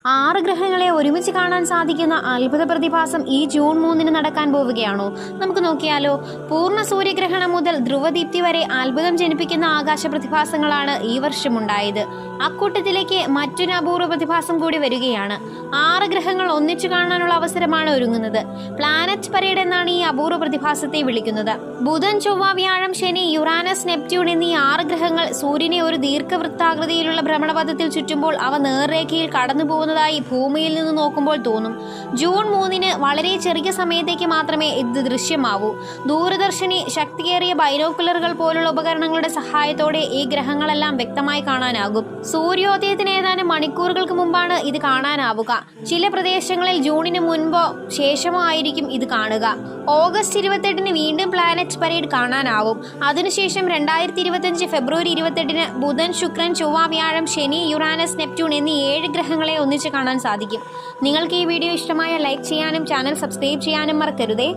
6 ഗ്രഹങ്ങളെ ഒരുമിച്ച് കാണാൻ സാധിക്കുന്ന അത്ഭുത പ്രതിഭാസം ഈ ജൂൺ 3 നടക്കാൻ പോവുകയാണോ? നമുക്ക് നോക്കിയാലോ. പൂർണ്ണ സൂര്യഗ്രഹണം മുതൽ ധ്രുവദീപ്തി വരെ അത്ഭുതം ജനിപ്പിക്കുന്ന ആകാശ പ്രതിഭാസങ്ങളാണ് ഈ വർഷം ഉണ്ടായത്. അക്കൂട്ടത്തിലേക്ക് മറ്റൊരു അപൂർവ പ്രതിഭാസം കൂടി വരികയാണ്. 6 ഗ്രഹങ്ങൾ ഒന്നിച്ചു കാണാനുള്ള അവസരമാണ് ഒരുങ്ങുന്നത്. പ്ലാനറ്റ് പരേഡ് എന്നാണ് ഈ അപൂർവ പ്രതിഭാസത്തെ വിളിക്കുന്നത്. ബുധൻ, ചൊവ്വ, വ്യാഴം, ശനി, യുറാനസ്, നെപ്റ്റ്യൂൺ എന്നീ 6 ഗ്രഹങ്ങൾ സൂര്യനെ ഒരു ദീർഘവൃത്താകൃതിയിലുള്ള ഭ്രമണപഥത്തിൽ ചുറ്റുമ്പോൾ അവ നേർരേഖയിൽ കടന്നു പോകുന്നതായി ഭൂമിയിൽ നിന്ന് നോക്കുമ്പോൾ തോന്നും. ജൂൺ 3 വളരെ ചെറിയ സമയത്തേക്ക് മാത്രമേ ഇത് ദൃശ്യമാവൂ. ദൂരദർശിനി, ശക്തിയേറിയ ബൈനോക്കുലറുകൾ പോലുള്ള ഉപകരണങ്ങളുടെ സഹായത്തോടെ ഈ ഗ്രഹങ്ങളെല്ലാം വ്യക്തമായി കാണാനാകും. സൂര്യോദയത്തിന് ഏതാനും മണിക്കൂറുകൾക്ക് മുമ്പാണ് ഇത് കാണാനാവുക. ചില പ്രദേശങ്ങളിൽ ജൂണിന് മുൻപോ ശേഷമോ ആയിരിക്കും ഇത് കാണുക. ഓഗസ്റ്റ് 28 വീണ്ടും പ്ലാനറ്റ് പരേഡ് കാണാനാവും. അതിനുശേഷം 2025 ഫെബ്രുവരി 28 ബുധൻ, ശുക്രൻ, ചൊവ്വ, വ്യാഴം, ശനി, യുറാനസ്, നെപ്റ്റ്യൂൺ എന്നീ 7 ഗ്രഹങ്ങളെ ഒന്നിച്ച് കാണാൻ സാധിക്കും. നിങ്ങൾക്ക് ഈ വീഡിയോ ഇഷ്ടമായ ലൈക്ക് ചെയ്യാനും ചാനൽ സബ്സ്ക്രൈബ് ചെയ്യാനും മറക്കരുതേ.